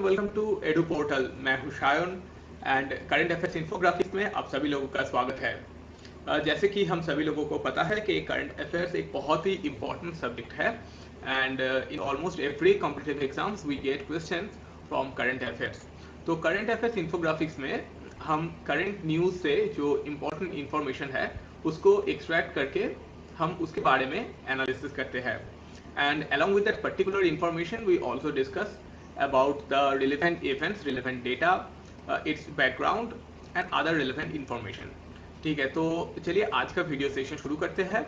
Welcome to edu portal. मैं हूं Shayan and current affairs infographics में आप सभी लोगों का स्वागत है। जैसे कि हम सभी लोगों को पता है कि करंट अफेयर्स एक बहुत ही इम्पोर्टेंट सब्जेक्ट है and in almost every competitive exams we get questions from current affairs. तो करंट अफेयर्स इन्फोग्राफिक्स में हम करंट न्यूज़ से जो इम्पोर्टेंट इन्फॉर्मेशन है उसको एक्सट्रैक्ट करके हम उसके बारे में एनालिसिस करते हैं। And along with that particular information, we also discuss about the relevant events, relevant data, its background and other relevant information. ठीक है, तो चलिए आज का वीडियो सेशन शुरू करते हैं।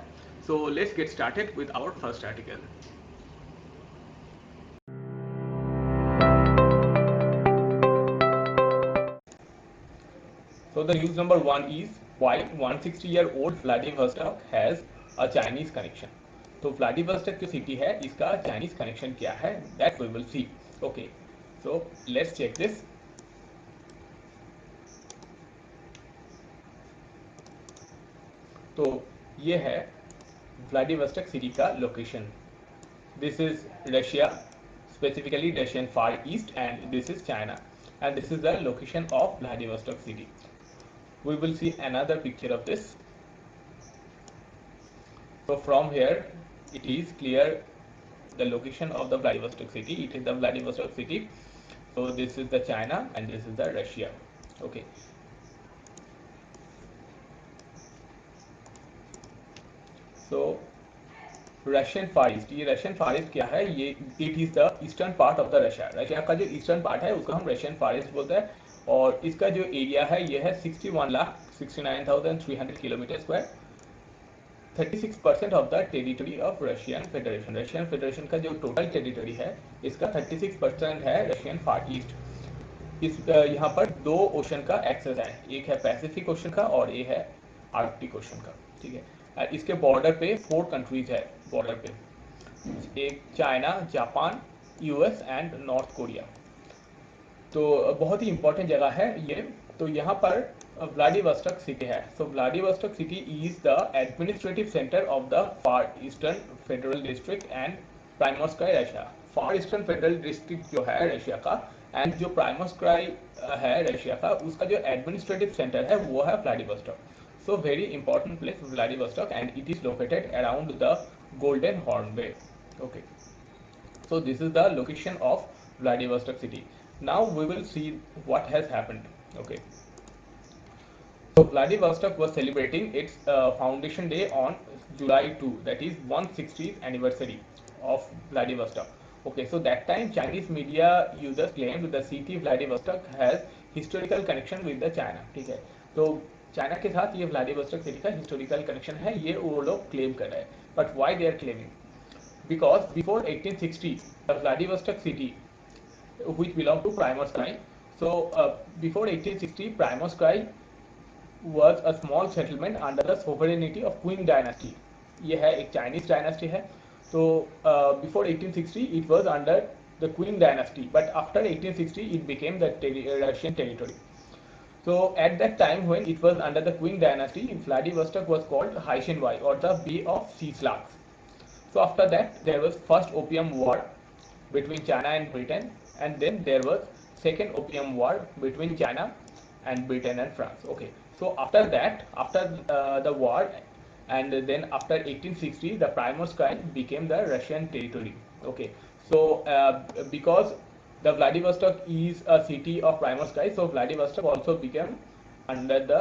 So let's get started with our first article. So the news number one is why 160-year-old Vladivostok has a Chinese connection. तो व्लादिवोस्टॉक जो सिटी है इसका चाइनीज कनेक्शन क्या है that we will see. Okay, so let's check this. तो ये है Vladivostok city का location. This is Russia, specifically Russian Far East, and this is China, and this is the location of Vladivostok city. We will see another picture of this. So from here it is clear the location of the Vladivostok city. It is the Vladivostok city. So this is the China and this is the Russia. Okay. So Russian Far east, ये Russian Far east क्या है? ये it is the eastern part of the Russia. Russia का जो eastern part है उसको हम Russian Far east बोलते हैं, और इसका जो एरिया है ये है 61,69,300 kilometre square. 36% of the territory of Russian federation. Russian federation का जो टोटल टेरिटरी है इसका 36% है रशियन फार ईस्ट। इस यहाँ पर दो ओशन का एक्सेस है, एक है पैसिफिक ओशन का और ये है आर्कटिक ओशन का। ठीक है, इसके बॉर्डर पे 4 कंट्रीज है बॉर्डर पे, एक China, Japan, US and north Korea. तो बहुत ही इंपॉर्टेंट जगह है ये। तो यहाँ पर व्लादिवोस्टॉक सिटी है। So Vladivostok city is the administrative centre of the far eastern federal district and Primorsky Russia. Far eastern federal district जो है रशिया का एंड जो प्राइमोर्स्काई है रशिया का, उसका जो एडमिनिस्ट्रेटिव सेंटर है वो है Vladivostok. So very important place Vladivostok, and it is located around the Golden Horn Bay. Okay, so this is the location of Vladivostok city. Now we will see what has happened. Okay, so Vladivostok was celebrating its foundation day on July 2, that is 160th anniversary of Vladivostok. Okay, so that time Chinese media users claimed the city Vladivostok has historical connection with the China. ठीक है, तो China के साथ ये Vladivostok city का historical connection है, ये वो लोग क्लेम कर रहे हैं। But why they are claiming? Because before 1860 the Vladivostok city, which belonged to Primorsky, so before 1860 Primorsky was a small settlement under the sovereignty of Qing dynasty. ये है एक चाइनीज डायनास्टी है। तो before 1860 it was under the Qing dynasty, but after 1860 it became the Russian territory. So at that time when it was under the Qing dynasty, Vladivostok was called Haishenwai, or the Bay of Sea Slugs. So after that there was first Opium War between China and Britain, and then there was second Opium War between China and Britain and France. Okay, so after that, after the war, and then after 1860 the Primorsky became the Russian territory. Okay, so because the Vladivostok is a city of Primorsky, so Vladivostok also became under the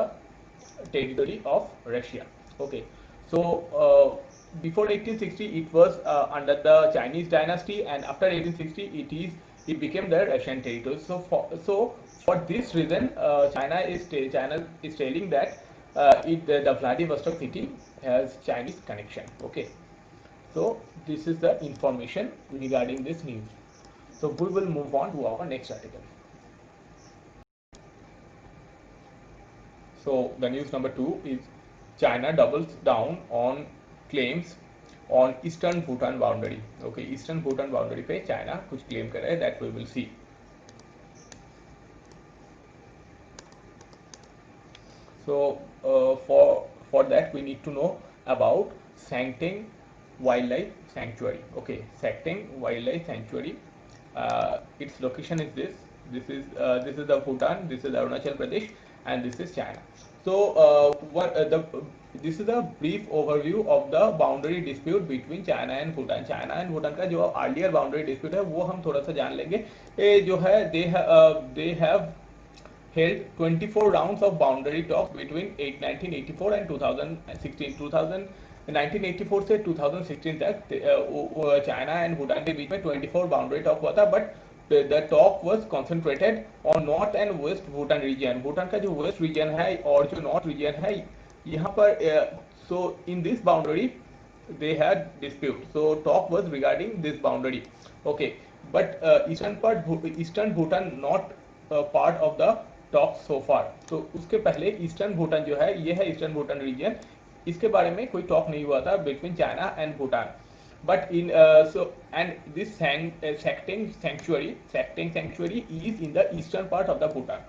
territory of Russia. Okay, so before 1860 it was under the Chinese dynasty, and after 1860 it became the Russian territory. So for this reason, China is telling that the Vladivostok city has Chinese connection. Okay, so this is the information regarding this news. So we will move on to our next article. So the news number 2 is China doubles down on claims on eastern Bhutan boundary. Okay, eastern Bhutan boundary पे China कुछ claim कर रहा है, that we will see. So for that we need to know about Sangteng Wildlife Sanctuary. Okay, Sangteng Wildlife Sanctuary its location is this. This is the Bhutan, this is Arunachal Pradesh, and this is China. So this is a brief overview of the boundary dispute between China and Bhutan. China and Bhutan का जो earlier boundary dispute है वो हम थोड़ा सा जान लेंगे. ये जो है they have held 24 rounds of boundary talks between 1984 and 2016. 1984 से 2016 तक चाइना एंड भूटान के बीच में 24 बाउंड्री टॉक हुआ था, but the talk was concentrated on north and west Bhutan region. Bhutan का जो वेस्ट रीजन है और जो नॉर्थ रीजन है यहाँ पर so in this boundary they had dispute, so talk was regarding this boundary. Okay, but eastern Bhutan not part of the talk so far. तो उसके पहले ईस्टर्न भूटान जो है ये है ईस्टर्न भूटान रीजन, इसके बारे में कोई टॉक नहीं हुआ था between China and Bhutan. But in so and this Sakting sanctuary is in the eastern part of the Bhutan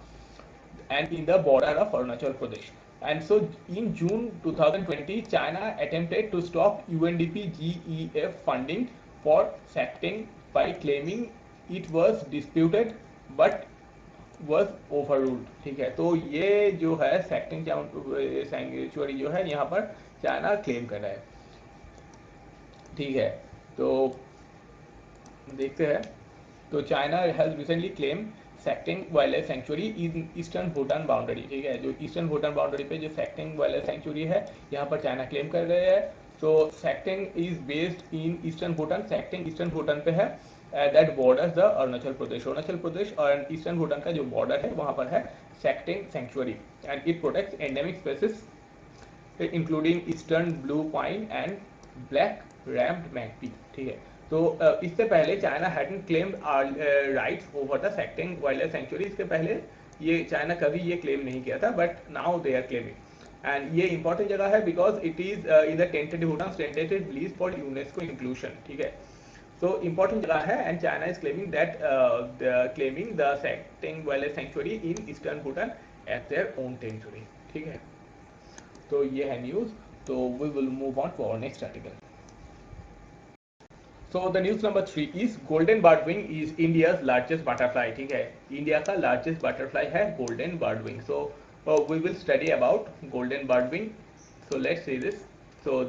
and in the border of Arunachal Pradesh. And so in June 2020, China attempted to stop UNDP GEF funding for Sakting by claiming it was disputed but was overruled. ठीक है, तो ये जो है Sakting sanctuary जो है यहाँ पर चाइना क्लेम कर रहा है. ठीक है, तो देखते हैं. तो China has recently claim Sakting wild sanctuary in eastern Bhutan boundary. ठीक है, जो ईस्टर्न भूटान बाउंड्री पे जो Sakting वाइल्ड सेंचुरी है यहाँ पर चाइना क्लेम कर रहे हैं. तो Sakting is based in eastern Bhutan. Sakting eastern Bhutan पे है that borders the Arunachal Pradesh. Arunachal Pradesh और ईस्टर्न भूटान का जो बॉर्डर है वहाँ पर है Sakting sanctuary and it protects endemic species including eastern blue pine and black rumped magpie. ठीक है, तो इससे पहले China hadn't claimed rights over the Sakting wild sanctuary. इसके पहले ये चाइना कभी ये क्लेम नहीं किया था, but now they are claiming. And ये इंपॉर्टेंट जगह है because it is in the tentative Bhutan tentative list for UNESCO inclusion. ठीक है, so important जगह है and China is claiming that claiming the Sakting wildlife sanctuary in eastern Bhutan as their own territory. ठीक है, तो ये है न्यूज. तो we will move on to our next article. So the news number 3 is golden birdwing is India's largest butterfly. ठीक है, India का largest butterfly है golden birdwing. So we will study about golden birdwing. So let's see this. So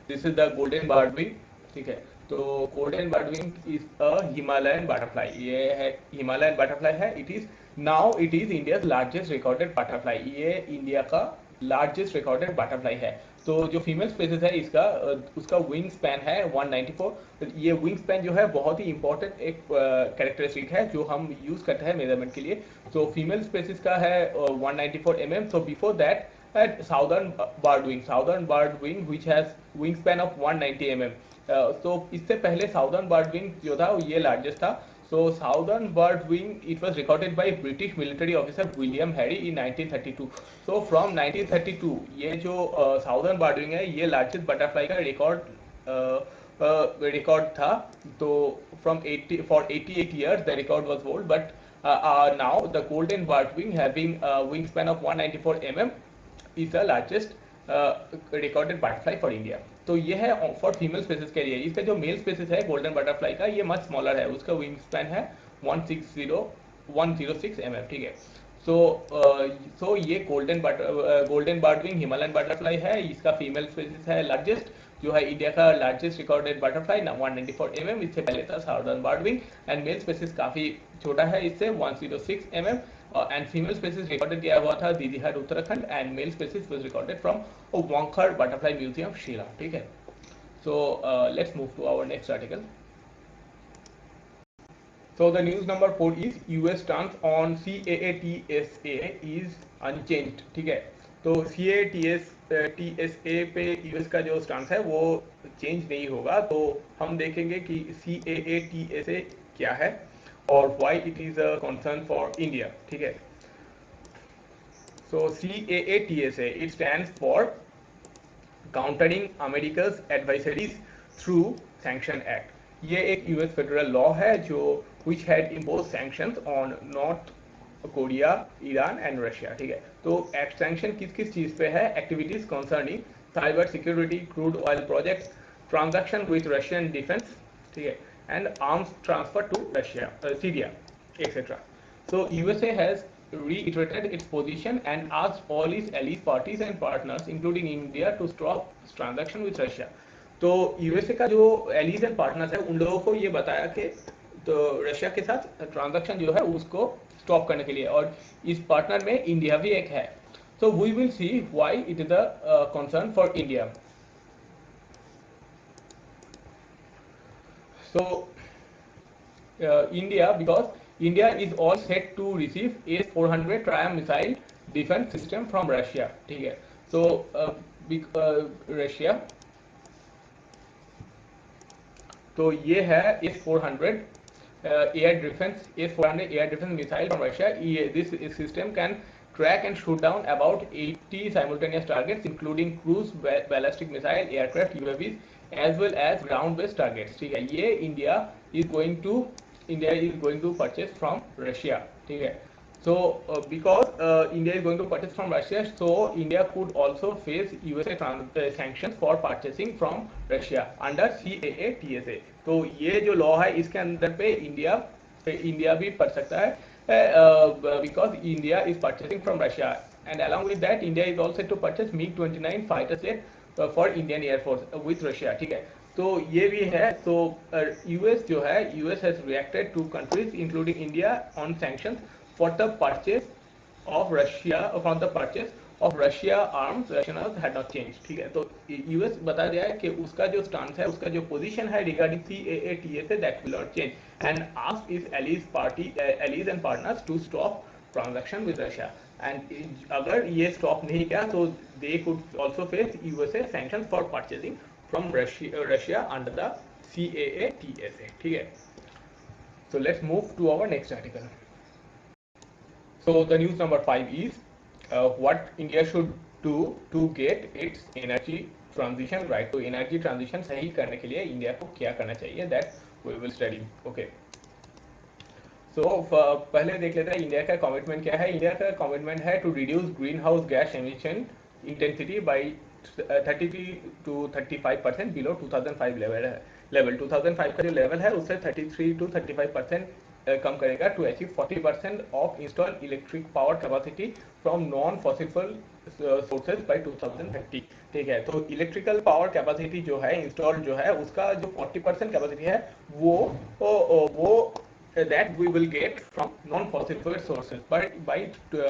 this is the golden birdwing. ठीक है, तो golden birdwing is a Himalayan butterfly. ये है Himalayan butterfly है. It is India's largest recorded butterfly. ये India का largest recorded butterfly है. तो जो फीमेल स्पेसिस है इसका उसका विंग स्पैन है 194. ये विंग स्पैन जो है बहुत ही इंपॉर्टेंट एक कैरेक्टरिस्टिक है जो हम यूज करते हैं मेजरमेंट के लिए. तो फीमेल स्पेसिस का है 194 mm. So before that southern bird wing which has wing span of 190 mm. तो इससे पहले साउदर्न बर्ड विंग जो था ये लार्जेस्ट था. So southern bird wing it was recorded by British military officer William Harry in 1932. So from 1932 ये जो southern bird wing है ये largest butterfly का रिकॉर्ड था. तो from 88 years the record was hold, but now the golden bird wing having a wingspan of 194 mm is the largest recorded butterfly for India. तो ये है फॉर फीमेल स्पेसिस के लिए. इसका जो मेल स्पेसिस है गोल्डन बटरफ्लाई का ये मच स्मॉलर है. उसका विंग स्पैन है 106 mm. ठीक है, सो ये गोल्डन बर्डविंग हिमालयन बटरफ्लाई है. इसका फीमेल स्पेसिस है लार्जेस्ट जो है इंडिया का लार्जेस्ट रिकॉर्डेड बटरफ्लाई 194 mm. इससे पहले था southern birdwing and male species काफी छोटा है इससे 106 mm. And female species recorded किया हुआ था Didihat Uttarakhand and male species was recorded from Wankhar butterfly museum Shillong. ठीक है, so let's move to our next article. So the news number 4 is US stance on CAA-TSA is unchanged. ठीक है, तो CAA-TSA पे US का जो स्टांस है वो चेंज नहीं होगा. तो हम देखेंगे कि CAA-TSA क्या है और why it is a concern for India. ठीक है, so CAA-TSA it stands for Countering America's Adversaries Through Sanction Act. ये एक यूएस फेडरल लॉ है जो which had imposed sanctions on North Korea, Iran and Russia. ठीक है, तो sanction किस किस चीज पे है? Activities concerning cyber security, crude oil projects, transaction with Russian defence. ठीक है, and arms transfer to Russia, Syria, etc. So USA has reiterated its position and asked all its allies, parties and partners, including India, to stop transaction with Russia. तो USA का जो allies and partners है उन लोगों को ये बताया कि तो रशिया के साथ ट्रांजैक्शन जो है उसको स्टॉप करने के लिए, और इस पार्टनर में इंडिया भी एक है. So we will see why it is a concern for India. So India, because India is all set to receive S-400 Triumph missile defense system from Russia. ठीक है. So Russia, तो ये है S-400 S-400 air defense missile from Russia. This system can track and shoot down about 80 simultaneous targets, including cruise, ballistic missile, aircraft, UAVs, as well as ground-based targets. ठीक है. ये India is going to purchase from Russia. ठीक है. So because India is going to purchase from Russia, so India could also face USA sanctions for purchasing from Russia under CAA TSA. तो ये जो law है इसके अंदर पे India भी पड़ सकता है, because India is purchasing from Russia, and along with that India is also to purchase MiG-29 fighter jet for Indian Air Force with Russia. ठीक है. तो ये भी है. तो यूएस जो है, US has reacted to countries including India on sanctions for the purchase of Russia, from the purchase of Russia arms. rationale had not changed. ठीक है. तो यूएस बता दिया है कि उसका जो स्टांस है, उसका जो पोजीशन है regarding CAA TSA, that will not change, and ask its allies and partners to stop transaction with Russia. And अगर ये stop नहीं किया तो they could also face USA sanctions for purchasing from Russia under the CAA TSA. ठीक है. So let's move to our next article. So the news number 5 is what India should do to get its energy transition right. तो energy transition सही करने के लिए India को क्या करना चाहिए, that we will study. Okay. So पहले देख लेते हैं इंडिया का कमिटमेंट क्या है. इंडिया का कमिटमेंट है to reduce greenhouse gas emission intensity by 33 to 35% below 2005 level 2005 का जो लेवल है उससे 33 to 35% कम करेगा to achieve 40% of install electric power capacity from non fossil sources by 2030. ठीक है. तो इलेक्ट्रिकल पावर कैपेसिटी जो है इंस्टॉल जो है उसका जो 40% कैपेसिटी है वो that we will get from non-fossil fuel sources by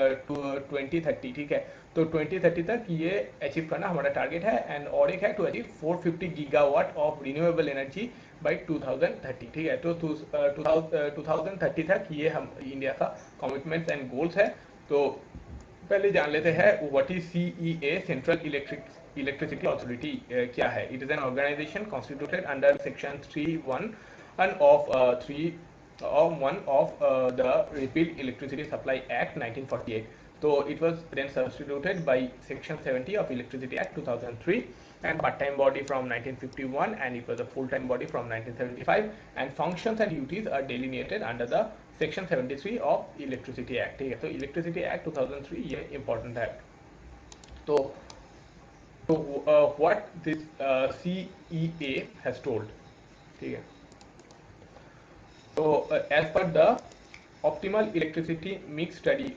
2030. ठीक है. तो 2030 तक ये अचीव करना हमारा टारगेट है. एंड और एक है to achieve 450 gigawatt of renewable energy by 2030. ठीक है. तो 2030 तक ये हम इंडिया का कमिटमेंट्स एंड गोल्स है. तो पहले जान लेते हैं what is CEA, central electricity authority क्या है. It is an organisation constituted under section 3(1) of the Repealed Electricity Supply Act 1948. So it was then substituted by Section 70 of Electricity Act 2003, and part-time body from 1951, and it was a full-time body from 1975, and functions and duties are delineated under the Section 73 of Electricity Act. ठीक है. तो Electricity Act 2003 ये important है. तो what this CEA has told. ठीक है. तो as per the optimal electricity mix study,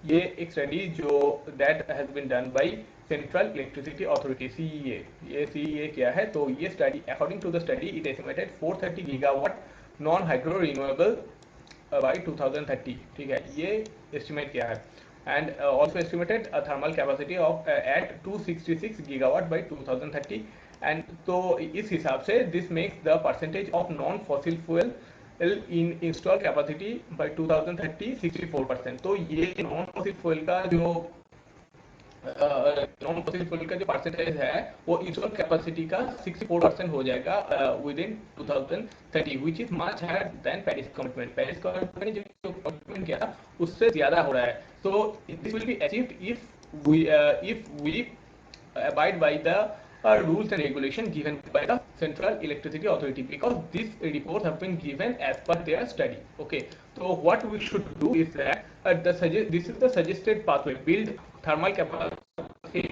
ये एक स्टडी जो that has been done by central electricity authority CEA. ये CEA क्या है. तो ये study, according to the study, it estimated 430 gigawatt non hydro renewable by 2030. ठीक है. ये एस्टिमेट किया है. And also estimated thermal capacity of at 266 gigawatt by 2030. And तो इस हिसाब से this makes the percentage of non fossil fuel in install capacity by 2030 64%. तो ये नॉन फॉसिल फ्यूल का जो परसेंटेज है वो इंस्टॉल कैपेसिटी का 64% हो जाएगा within 2030, which is much higher than Paris commitment. Paris commitment ने जो कमिटमेंट किया था उससे ज्यादा हो रहा है. So this will be achieved if we abide by the rules and regulation given by the Central Electricity Authority, because these reports have been given as per their study. Okay. So what we should do is that this is the suggested pathway. Build thermal capacity.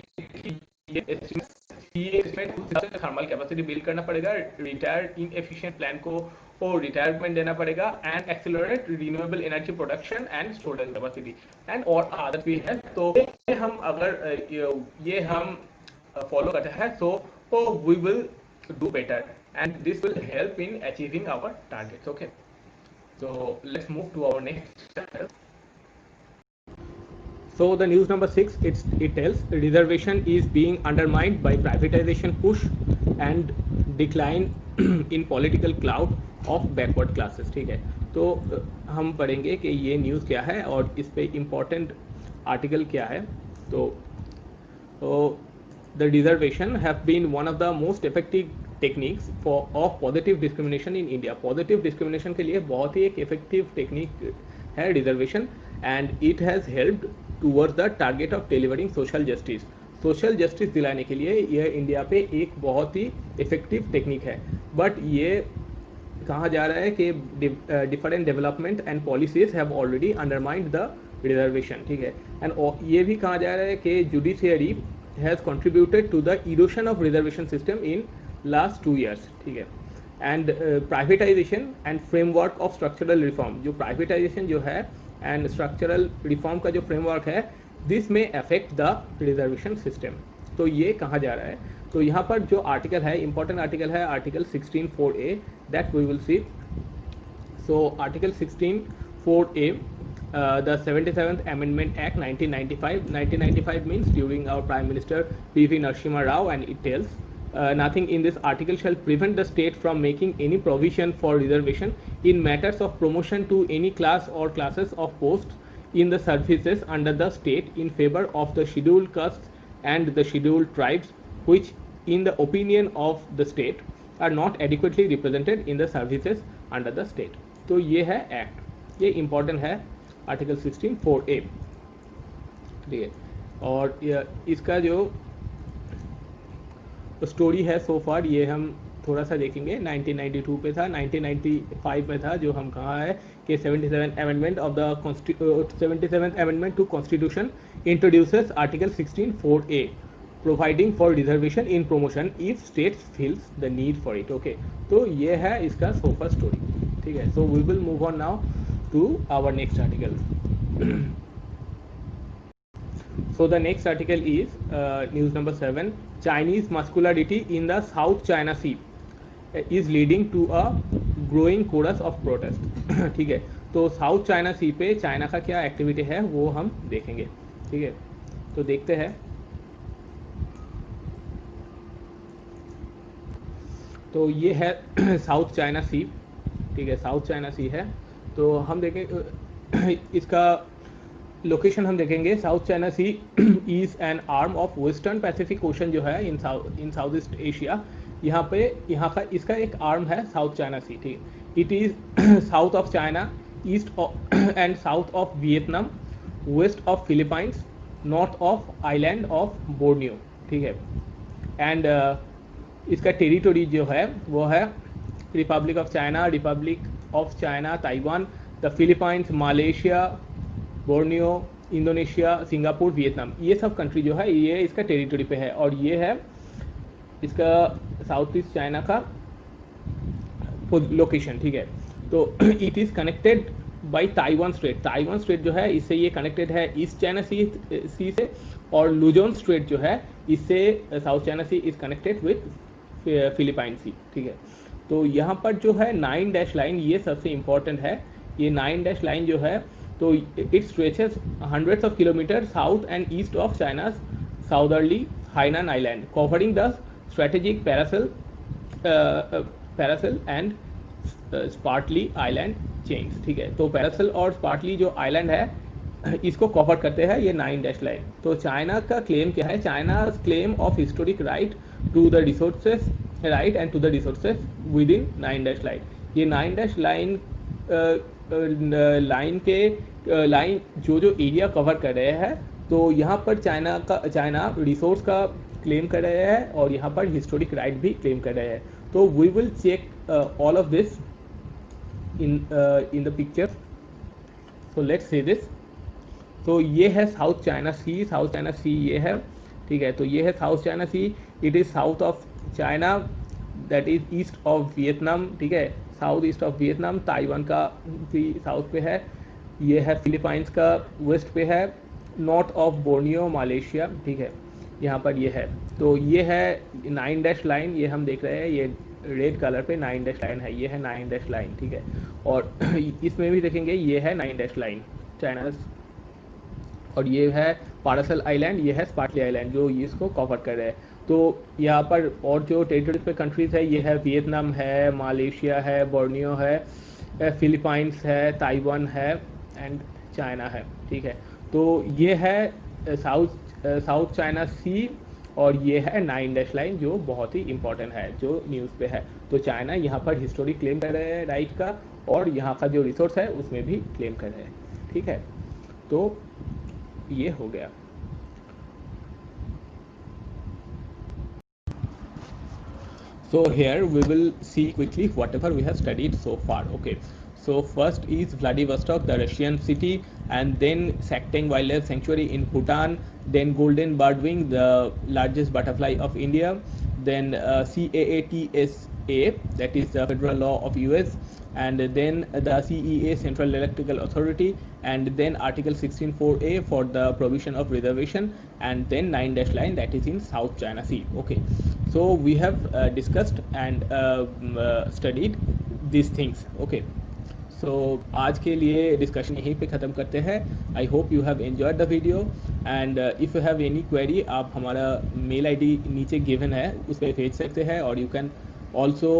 Thermal capacity build करना पड़ेगा. Retire inefficient plan को को retirement देना पड़ेगा, and accelerate renewable energy production and storage capacity and और आदत भी है। तो ये हम अगर ये हम फॉलो करते हैं so we will do better and this will help in achieving our targets. Okay, so let's move to our next chapter. So the news number 6, it tells reservation is being undermined by privatization push and decline in political cloud of backward classes. ठीक है, तो हम पढ़ेंगे कि ये news क्या है और इस पे इम्पोर्टेंट आर्टिकल क्या है। तो the reservation have been one of the most effective techniques of positive discrimination in India. Positive discrimination के लिए बहुत ही एक effective technique है reservation, and it has helped towards the target of delivering social justice. Social justice दिलाने के लिए यह India पे एक बहुत ही इफेक्टिव टेक्निक है, बट ये कहा जा रहा है कि different development and policies have already undermined the reservation. ठीक है, एंड ये भी कहा जा रहा है कि judiciary has contributed to the erosion of reservation system in last 2 years. ठीक है, and privatization and framework of structural reform, जो privatization जो है and structural reform का जो framework है, this may affect the reservation system. तो ये कहा जा रहा है। तो यहाँ पर जो आर्टिकल है, important आर्टिकल है article 16(4)(a) that we will see. So article 16(4)(a), the 77th Amendment Act 1995. 1995 means during our Prime Minister P.V. Narasimha Rao, and it tells nothing in this article shall prevent the state from making any provision for reservation in matters of promotion to any class or classes of posts in the services under the state in favor of the scheduled castes and the scheduled tribes, which in the opinion of the state are not adequately represented in the services under the state. तो ये है act, ये important है article 16(4)(a). ठीक है, और इसका जो स्टोरी है सो फार ये हम थोड़ा सा देखेंगे। 1992 पे था, 1995 में था, जो हम कहा है कि 77th Amendment to Constitution introduces Article 16(4)(a) providing for reservation in promotion if states feels the need for it. Okay, तो ये है इसका so far story. ठीक है, so we will move on now to our next article. So the next article is news number 7. Chinese muscularity in the South China Sea is leading to a growing chorus of protest. ठीक है, तो south China सी पे China का क्या activity है वो हम देखेंगे। ठीक है, तो देखते हैं। तो ये है साउथ चाइना सी। ठीक है, साउथ चाइना सी है, तो हम देखें इसका लोकेशन हम देखेंगे। South China C is an arm of western Pacific Ocean जो है इन साउथ ईस्ट एशिया। यहाँ का इसका एक आर्म है साउथ चाइना सी। ठीक, it is south of China, east and south of Vietnam, west of Philippines, north of island of Borneo. ठीक है, एंड इसका टेरिटोरी जो है वो है Republic of China, Taiwan, the Philippines, Malaysia, Borneo, Indonesia, Singapore, Vietnam, ये सब country जो है ये इसका टेरिटरी पे है। और ये है इसका साउथ ईस्ट चाइना का लोकेशन। ठीक है, तो it is connected by Taiwan straight जो है इससे ये कनेक्टेड है ईस्ट चाइना सी से, और लुजोन स्ट्रेट जो है इससे south China C is connected with Philippine sea. ठीक है, तो यहाँ पर जो है 9 डैश लाइन ये सबसे इम्पॉर्टेंट है। ये 9 डैश लाइन जो है तो it stretches hundreds of kilometers south and east of China's southerly Hainan Island, covering the strategic Paracel and Spratly Island chains. ठीक है, तो पैरासल और स्पार्टली जो आइलैंड है इसको कवर करते हैं ये 9 डैश लाइन। तो चाइना का क्लेम क्या है? China claim of historic right to the resources right and to the resources within 9 dash line. ये 9 डैश लाइन जो एरिया कवर कर रहे हैं, तो यहाँ पर चाइना रिसोर्स का क्लेम कर रहे हैं और यहाँ पर हिस्टोरिक राइट भी क्लेम कर रहे हैं। तो we will check all of this in the picture. So let's see this. तो ये है साउथ चाइना सी ये है। ठीक है, तो ये है South China Sea. It is south of China, that is east of Vietnam. ठीक है, south east of Vietnam, Taiwan का भी साउथ पे है, ये है फिलीपाइंस का वेस्ट पे है, नॉर्थ ऑफ बोर्नियो मलेशिया, ठीक है, यहाँ पर ये है। तो ये है 9 डैश लाइन, ये हम देख रहे हैं, ये रेड कलर पे 9 डैश लाइन है, ये है 9 डैश लाइन, ठीक है। और इसमें भी देखेंगे ये है 9 डैश लाइन चाइना, और ये है पारासल आइलैंड, ये है स्पार्टली आइलैंड जो ये इसको कवर कर रहे हैं। तो यहाँ पर और जो टेरिटरीज पे कंट्रीज है, ये है वियतनाम है, मलेशिया है, बोर्नियो है, फिलीपाइंस है, ताइवान है एंड चाइना है, ठीक है। तो ये है साउथ चाइना सी, और ये है 9 डैश लाइन जो बहुत ही इंपॉर्टेंट है, जो न्यूज़ पे है। तो चाइना यहाँ पर हिस्टोरी क्लेम कर रहे हैं राइट का, और यहाँ का जो रिसोर्स है उसमें भी क्लेम कर रहे हैं, ठीक है। तो ये हो गया। So here we will see quickly whatever we have studied so far. Okay, so first is Vladivostok, the Russian city, and then Sakteng Wildlife Sanctuary in Bhutan, then Golden Birdwing, the largest butterfly of India, then CAATSA, that is the federal law of US, and then the CEA, Central Electrical Authority, and then Article 16.4a for the provision of reservation, and then 9 dash line, that is in South China Sea. Okay, so we have discussed and studied these things. Okay, so आज के लिए discussion यहीं पे ख़त्म करते हैं। I hope you have enjoyed the video, and if you have any query आप हमारा मेल आईडी नीचे गिवन है उस पर भेज सकते हैं, और you can also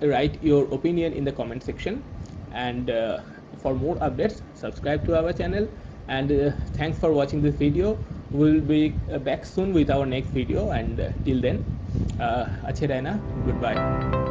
write your opinion in the comment section, and for more updates subscribe to our channel, and thanks for watching this video. We'll be back soon with our next video, and till then अच्छे रहना, goodbye.